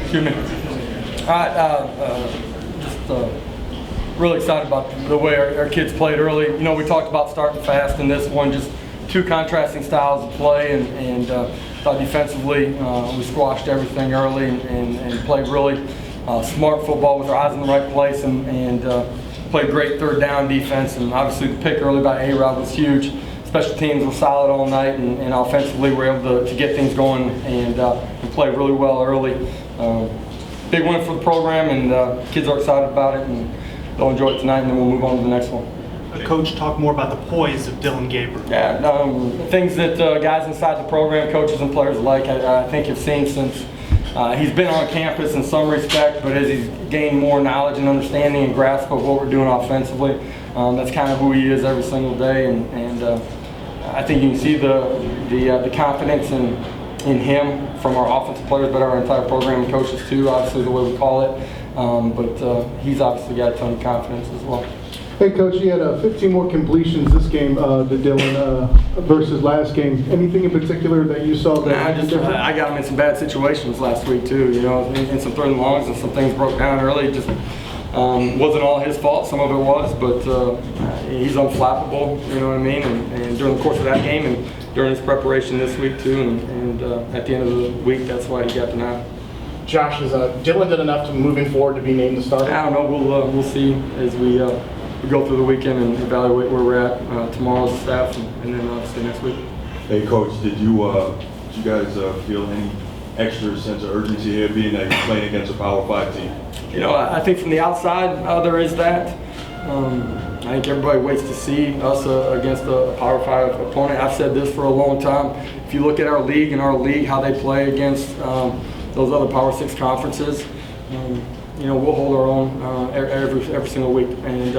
Excuse me. Really excited about the way our kids played early. You know, we talked about starting fast in this one, just two contrasting styles of play, and thought defensively we squashed everything early and played really smart football with our eyes in the right place, and played great third down defense. And obviously the pick early by A-Rod was huge. Special teams were solid all night, and offensively we were able to get things going and play really well early. Big win for the program, and kids are excited about it, and they'll enjoy it tonight, and then we'll move on to the next one. Coach, talk more about the poise of Dylan Gabriel. Yeah, things that guys inside the program, coaches and players alike, I think have seen since he's been on campus in some respect, but as he's gained more knowledge and understanding and grasp of what we're doing offensively, that's kind of who he is every single day, and I think you can see the confidence in him from our offensive players, but our entire program and coaches too, obviously the way we call it. But he's obviously got a ton of confidence as well. Hey, Coach, you had 15 more completions this game to Dylan versus last game. Anything in particular that you saw that? I got him in some bad situations last week too. You know, in some third and longs, and some things broke down early. Just wasn't all his fault. Some of it was, but he's unflappable. You know what I mean? And during the course of that game, and during his preparation this week too, and at the end of the week, that's why he got denied. Josh, has Dylan done enough to moving forward to be named the starter? I don't know. We'll see as we go through the weekend and evaluate where we're at tomorrow's staff, and then obviously next week. Hey, Coach, did you guys feel any extra sense of urgency here, being that you're playing against a Power 5 team? You know, I think from the outside there is that. I think everybody waits to see us against a Power 5 opponent. I've said this for a long time. If you look at our league how they play against those other Power 6 conferences, you know, we'll hold our own every single week. And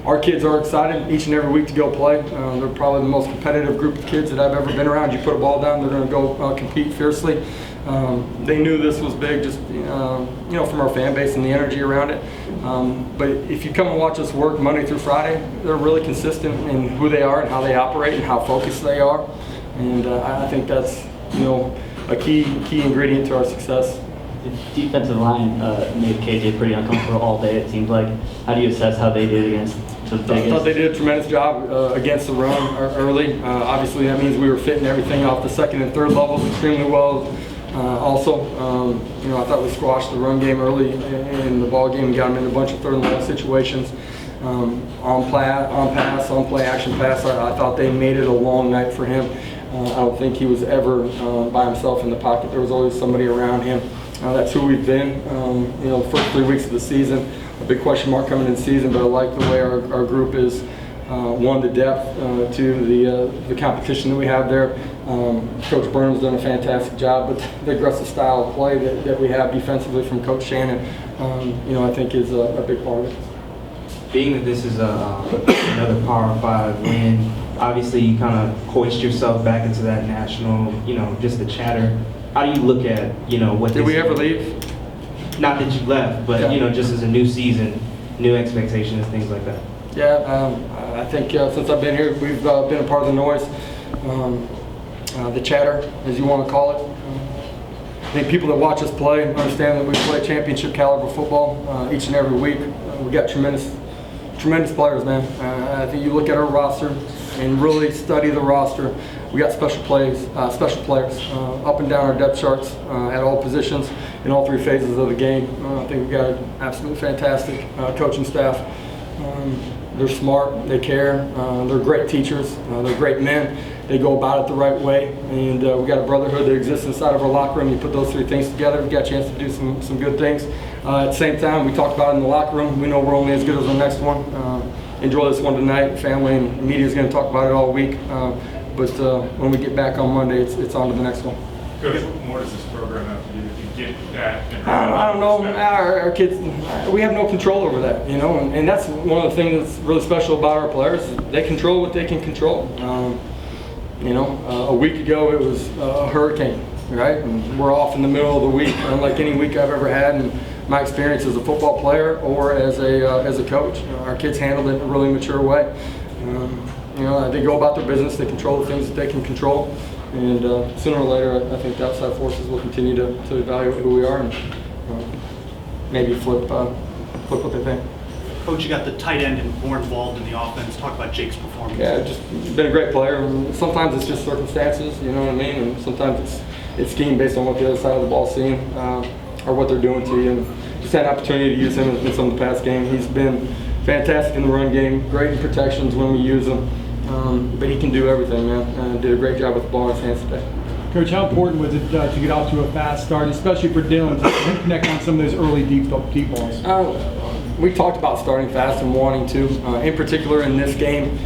our kids are excited each and every week to go play. They're probably the most competitive group of kids that I've ever been around. You put a ball down, they're going to go compete fiercely. They knew this was big, just you know, from our fan base and the energy around it. But if you come and watch us work Monday through Friday, they're really consistent in who they are and how they operate and how focused they are. And I think that's, you know, a key ingredient to our success. The defensive line made KJ pretty uncomfortable all day, it seems like. How do you assess how they did against the biggest? I thought they did a tremendous job against the run early. Obviously, that means we were fitting everything off the second and third levels extremely well. Also, you know, I thought we squashed the run game early in the ball game and got them in a bunch of third and long situations. On pass, on play action pass, I thought they made it a long night for him. I don't think he was ever by himself in the pocket. There was always somebody around him. That's who we've been. You know, the first 3 weeks of the season, a big question mark coming in the season, but I like the way our group is. One, the depth, two, the competition that we have there. Coach Burnham's done a fantastic job, but the aggressive style of play that we have defensively from Coach Shannon, you know, I think is a big part of it. Being that this is another Power 5 win, obviously you kind of hoist yourself back into that national, you know, just the chatter. How do you look at, you know, what Did we ever leave? Not that you left, but, you know, just as a new season, new expectations, things like that. Yeah, I think since I've been here, we've been a part of the noise, the chatter, as you want to call it. I think people that watch us play understand that we play championship caliber football each and every week. We got tremendous players, man. I think you look at our roster and really study the roster. We got special players up and down our depth charts at all positions in all three phases of the game. I think we've got an absolutely fantastic coaching staff. They're smart, they care, they're great teachers, they're great men. They go about it the right way, and we got a brotherhood that exists inside of our locker room. You put those three things together, we got a chance to do some good things. At the same time, we talked about it in the locker room. We know we're only as good as the next one. Enjoy this one tonight. Family and media is going to talk about it all week. But when we get back on Monday, it's on to the next one. Coach, what more does this program have to do to get that? I don't know. Our kids, we have no control over that, you know, and that's one of the things that's really special about our players. They control what they can control. You know, a week ago it was a hurricane, right? And we're off in the middle of the week, unlike any week I've ever had in my experience as a football player or as a coach. You know, our kids handled it in a really mature way. You know, they go about their business. They control the things that they can control. And sooner or later, I think the outside forces will continue to evaluate who we are, and maybe flip what they think. Coach, you got the tight end and more involved in the offense. Talk about Jake's performance. Yeah, just been a great player. Sometimes it's just circumstances, you know what I mean, and sometimes it's scheme based on what the other side of the ball's seeing or what they're doing to you. And just had an opportunity to use him in some of the past game. He's been fantastic in the run game, great in protections when we use him, but he can do everything, man. Did a great job with the ball in his hands today. Coach, how important was it to get off to a fast start, especially for Dylan, to connect on some of those early deep balls? We talked about starting fast and wanting to. In particular in this game,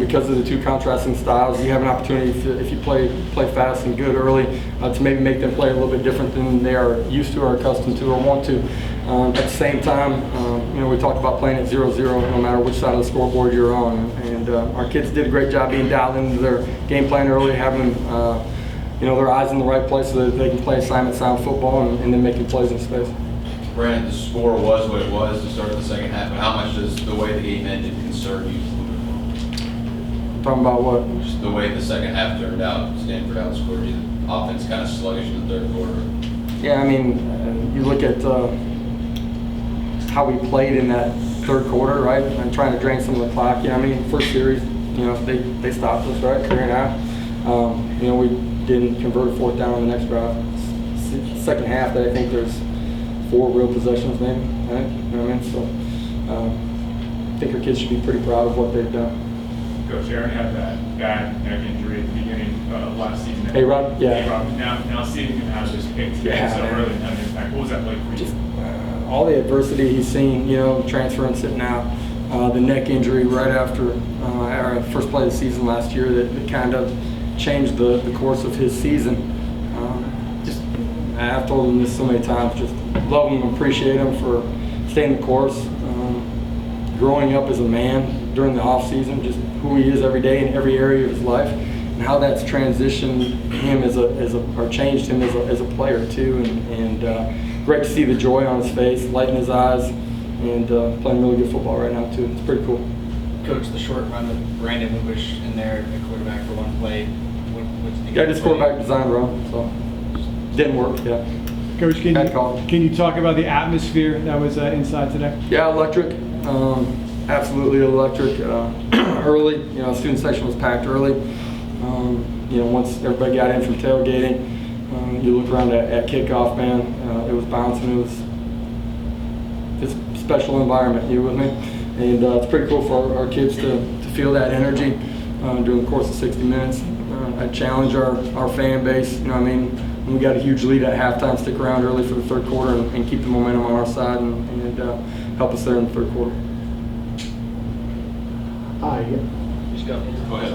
because of the two contrasting styles, you have an opportunity if you play fast and good early to maybe make them play a little bit different than they are used to or accustomed to or want to. At the same time, we talked about playing at 0-0 no matter which side of the scoreboard you're on. And our kids did a great job being dialed into their game plan early, having their eyes in the right place so that they can play assignment sound football and then making plays in space. Brandon, the score was what it was to start the second half, but how much does the way the game ended concern you? Talking about what? Just the way the second half turned out. Stanford outscored you. The offense kind of sluggish in the third quarter. Yeah, I mean, you look at how we played in that third quarter, right? And trying to drain some of the clock. Yeah, I mean, first series, they stopped us, right? 3.5. We didn't convert a fourth down in the next drive. Second half, I think there's 4 real possessions, maybe. Right? You know what I mean? So I think our kids should be pretty proud of what they've done. Coach Aaron had that bad neck injury at the beginning of last season. A-Rod? Yeah. A-Rod. Now seeing him have this pick today, Yeah, so man. really had an impact. What was that like for you? Just all the adversity he's seen, transferring, sitting out, the neck injury right after our first play of the season last year that kind of changed the course of his season. I've told him this so many times, just love him, appreciate him for staying the course, growing up as a man during the off season, just who he is every day in every area of his life, and how that's transitioned him or changed him as a player too, and great to see the joy on his face, light in his eyes, and playing really good football right now too. It's pretty cool. Coach, the short run with Brandon Lubish in there, the quarterback for one play. What's the Yeah, just quarterback design run, so didn't work. Yeah. Coach, Bad call. can you talk about the atmosphere that was inside today? Yeah, electric. Absolutely electric. Early, student section was packed early. Once everybody got in from tailgating, you look around at kickoff, man, it was bouncing. It was just a special environment. You with me? And it's pretty cool for our kids to feel that energy during the course of 60 minutes. I challenge our fan base. When we got a huge lead at halftime, stick around early for the third quarter and keep the momentum on our side and help us there in the third quarter. Hi, Go ahead.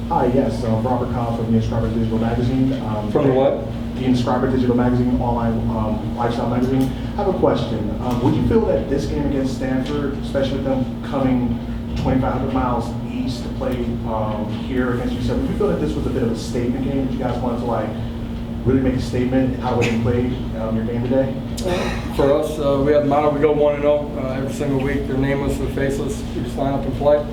hi, yes, Robert Cobb from the Inscriber Digital Magazine. From the what? The Inscriber Digital Magazine, online lifestyle magazine. I have a question. Would you feel that this game against Stanford, especially with them coming 2,500 miles east to play here against UCF, would you feel that this was a bit of a statement game that you guys wanted to really make a statement how we played your game today? For us, we have the motto, we go 1-0 every single week. They're nameless, they're faceless. We just line up and play.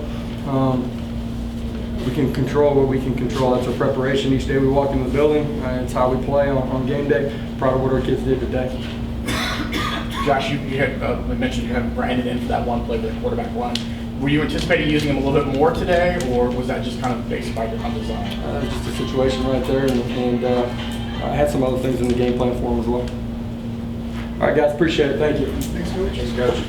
We can control what we can control. That's our preparation each day we walk in the building. It's how we play on game day. Proud of what our kids did today. Josh, you had mentioned you had Brandon in for that one play with the quarterback run. Were you anticipating using him a little bit more today, or was that just kind of based by your own design? Just a situation right there, and I had some other things in the game plan for him as well. All right, guys, appreciate it. Thank you. Thanks, Coach.